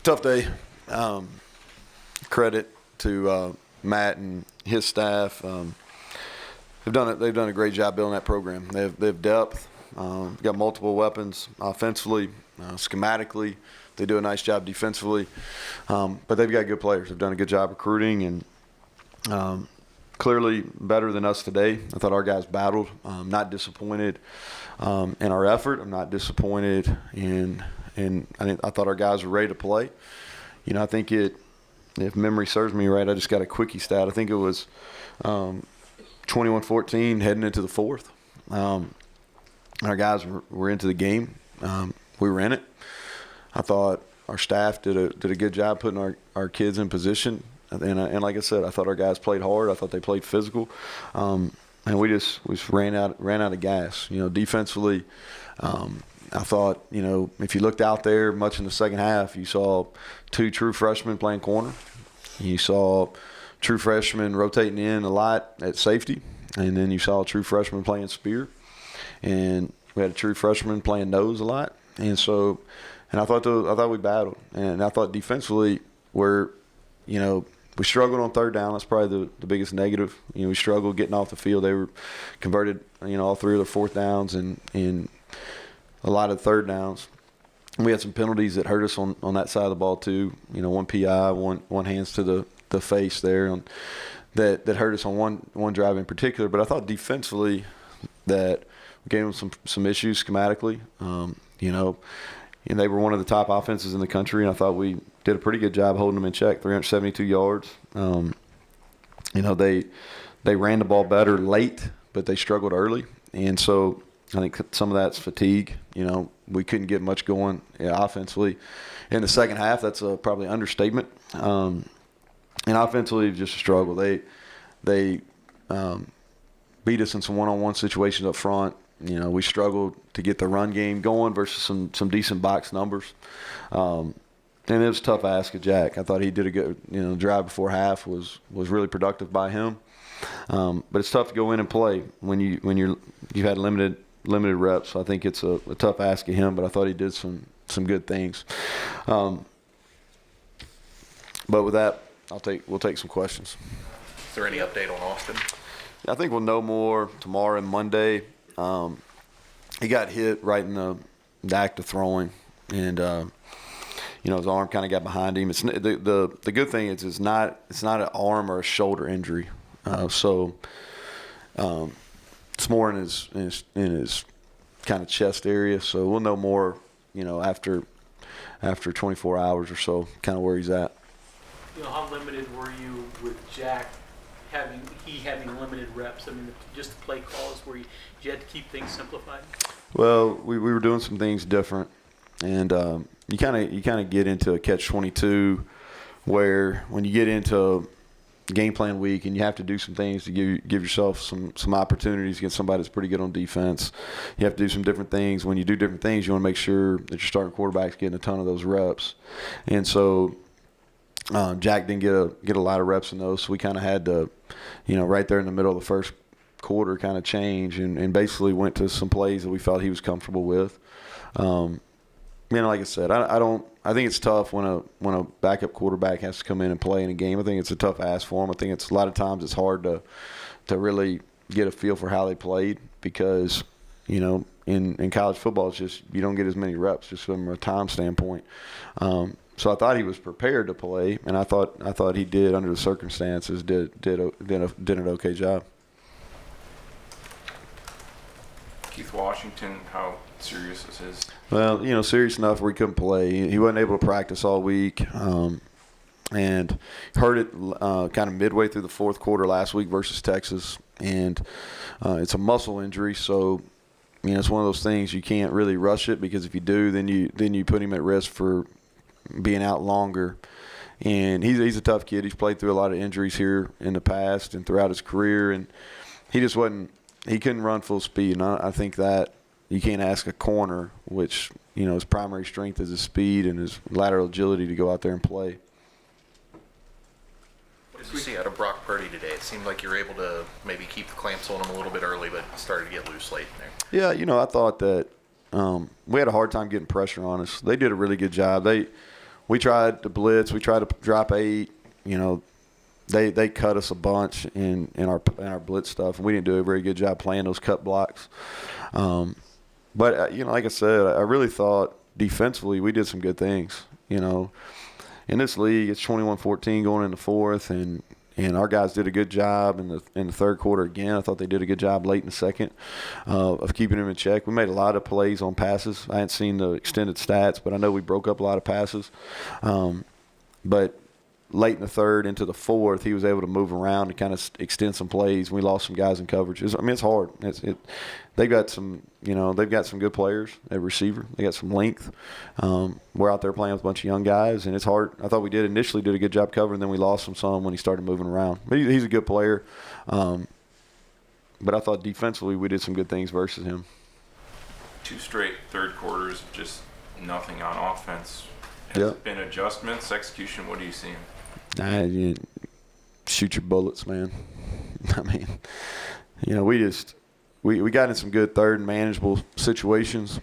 Tough day. Credit to Matt and his staff. They've done a great job building that program. They have depth. Got multiple weapons offensively, schematically. They do a nice job defensively, but they've got good players. They've done a good job recruiting and clearly better than us today. I thought our guys battled. Not disappointed in our effort. I'm not disappointed in I thought our guys were ready to play. You know, I think if memory serves me right, I just got a quickie stat. I think it was 21-14 heading into the fourth. Our guys were into the game. We were in it. I thought our staff did a good job putting our kids in position. And like I said, I thought our guys played hard. I thought they played physical. And we just ran out of gas. You know, defensively, I thought, you know, if you looked out there much in the second half, you saw two true freshmen playing corner. You saw true freshmen rotating in a lot at safety. And then you saw a true freshman playing spear. And we had a true freshman playing nose a lot. And I thought we battled. And I thought defensively we struggled on third down. That's probably the biggest negative. You know, we struggled getting off the field. They were converted, you know, all three of their fourth downs and a lot of third downs. We had some penalties that hurt us on that side of the ball too. You know, one PI, one hands to the face there, that hurt us on one drive in particular. But I thought defensively that we gave them some issues schematically. You know, and they were one of the top offenses in the country, and I thought we did a pretty good job holding them in check, 372 yards. You know, they ran the ball better late, but they struggled early. And so I think some of that's fatigue. You know, we couldn't get much going offensively. In the second half, that's probably an understatement. And offensively, just a struggle. They beat us in some one-on-one situations up front. You know, we struggled to get the run game going versus some decent box numbers. And it was a tough ask of Jack. I thought he did a good, you know, drive before half was really productive by him. But it's tough to go in and play when you've had limited reps. So I think it's a tough ask of him, but I thought he did some good things. But with that, we'll take some questions. Is there any update on Austin? I think we'll know more tomorrow and Monday. He got hit right in the act of throwing, and you know, his arm kind of got behind him. It's the good thing is it's not an arm or a shoulder injury, so it's more in his kind of chest area. So we'll know more, you know, after 24 hours or so, kind of where he's at. You know, how limited were you with Jack having limited reps? I mean, just the play calls where you had to keep things simplified? Well, we were doing some things different, and you kind of get into a catch-22 where when you get into game plan week and you have to do some things to give yourself some opportunities against somebody that's pretty good on defense. You have to do some different things. When you do different things, you want to make sure that your starting quarterback's getting a ton of those reps. And so Jack didn't get a lot of reps in those, so we kind of had to, you know, right there in the middle of the first quarter kind of change and basically went to some plays that we felt he was comfortable with. You know, like I said, I think it's tough when a backup quarterback has to come in and play in a game. I think it's a tough ask for him. I think it's a lot of times it's hard to really get a feel for how they played because, you know, in college football it's just you don't get as many reps just from a time standpoint. So I thought he was prepared to play, and I thought he did under the circumstances did an okay job. Keith Washington, how serious is his? Well, you know, serious enough where he couldn't play. He wasn't able to practice all week, and hurt it kind of midway through the fourth quarter last week versus Texas. And it's a muscle injury, so you know it's one of those things you can't really rush it because if you do, then you put him at risk for being out longer. And he's a tough kid. He's played through a lot of injuries here in the past and throughout his career, and he just wasn't. He couldn't run full speed, and I think that you can't ask a corner, which, you know, his primary strength is his speed and his lateral agility to go out there and play. What did you see out of Brock Purdy today? It seemed like you were able to maybe keep the clamps on him a little bit early, but started to get loose late in there. Yeah, you know, I thought that we had a hard time getting pressure on us. They did a really good job. we tried to blitz. We tried to drop 8. They cut us a bunch in our blitz stuff, and we didn't do a very good job playing those cut blocks. But like I said, I really thought defensively we did some good things. In this league, it's 21-14 going into fourth, and our guys did a good job in the third quarter again. I thought they did a good job late in the second of keeping them in check. We made a lot of plays on passes. I hadn't seen the extended stats, but I know we broke up a lot of passes. But late in the third into the fourth, he was able to move around and kind of extend some plays. We lost some guys in coverage. It's hard. They've got some good players at receiver. They got some length. We're out there playing with a bunch of young guys, and it's hard. I thought we initially did a good job covering, then we lost him some when he started moving around. But he's a good player. But I thought defensively we did some good things versus him. 2 straight third quarters of just nothing on offense. Has it been adjustments, execution? What are you seeing? You shoot your bullets, man. I mean, we got in some good third and manageable situations,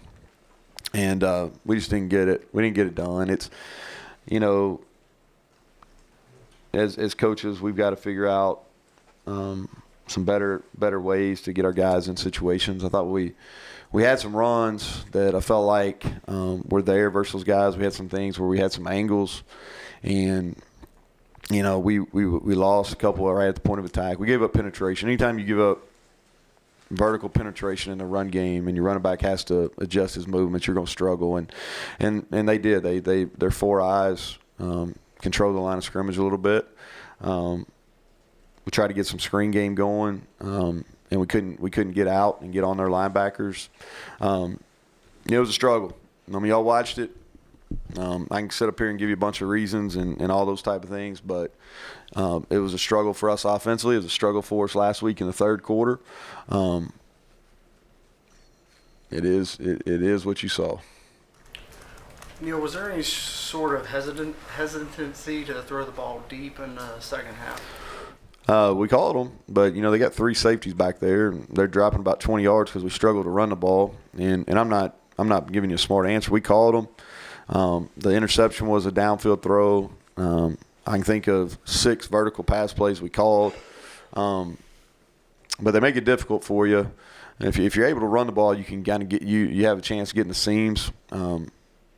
and we just didn't get it. We didn't get it done. It's, as coaches, we've got to figure out some better ways to get our guys in situations. I thought we had some runs that I felt like were there versus guys. We had some things where we had some angles, and we lost a couple right at the point of attack. We gave up penetration. Anytime you give up vertical penetration in the run game and your running back has to adjust his movements, you're going to struggle. And they did. Their 4 eyes controlled the line of scrimmage a little bit. We tried to get some screen game going, and we couldn't get out and get on their linebackers. It was a struggle. Y'all watched it. I can sit up here and give you a bunch of reasons and all those type of things, but it was a struggle for us offensively. It was a struggle for us last week in the third quarter. It is what you saw. Neal, was there any sort of hesitancy to throw the ball deep in the second half? We called them, but they got 3 safeties back there, and they're dropping about 20 yards because we struggled to run the ball. And I'm not giving you a smart answer. We called them. The interception was a downfield throw. I can think of 6 vertical pass plays we called, but they make it difficult for you. And if you're able to run the ball, you can kind of you have a chance of getting the seams.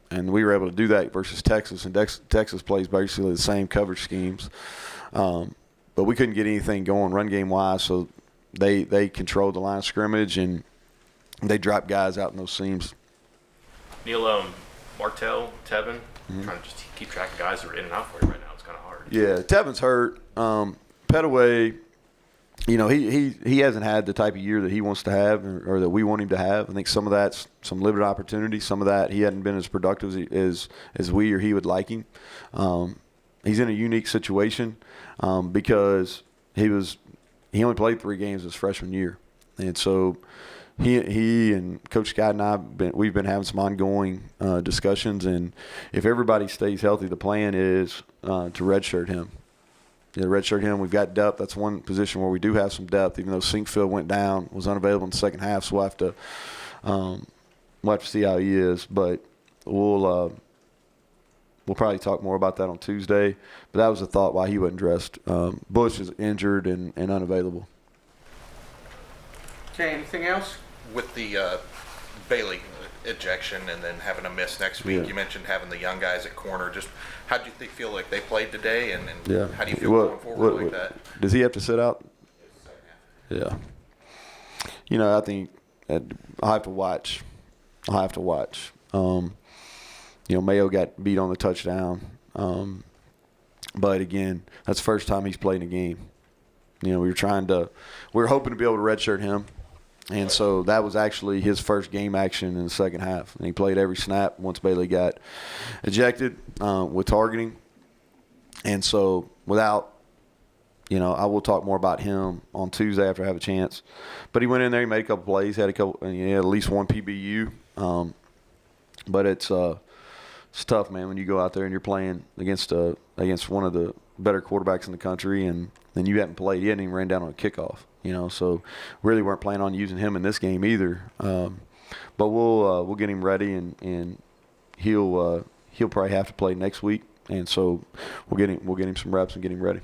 And we were able to do that versus Texas, and Texas plays basically the same coverage schemes. But we couldn't get anything going run game wise, so they controlled the line of scrimmage and they dropped guys out in those seams. Neal, Martell, Tevin, trying to just keep track of guys that are in and out for you right now. It's kind of hard. Yeah, Tevin's hurt. Petaway, he hasn't had the type of year that he wants to have or that we want him to have. I think some of that's some limited opportunity. Some of that he hadn't been as productive as we or he would like him. He's in a unique situation because he only played 3 games his freshman year, and so he and Coach Scott and we've been having some ongoing discussions. And if everybody stays healthy, the plan is to redshirt him. Redshirt him. We've got depth. That's one position where we do have some depth, even though Sinkfield went down, was unavailable in the second half. So we'll have to see how he is. But we'll probably talk more about that on Tuesday. But that was the thought why he wasn't dressed. Bush is injured and unavailable. Okay, anything else? With the Bailey ejection and then having a miss next week, Yeah. you mentioned having the young guys at corner. Just how do you feel like they played today, and Yeah. how do you feel going forward like that? Does he have to sit out? Yeah. I think I'll have to watch. Mayo got beat on the touchdown. But again, that's the first time he's played in a game. We were hoping to be able to redshirt him. And so that was actually his first game action in the second half. And he played every snap once Bailey got ejected with targeting. And so I will talk more about him on Tuesday after I have a chance. But he went in there, he made a couple plays, had at least one PBU. But it's tough, man, when you go out there and you're playing against one of the better quarterbacks in the country, and then you hadn't played. He hadn't even ran down on a kickoff, so really weren't planning on using him in this game either. But we'll get him ready, and he'll he'll probably have to play next week, and so we'll get him some reps and get him ready.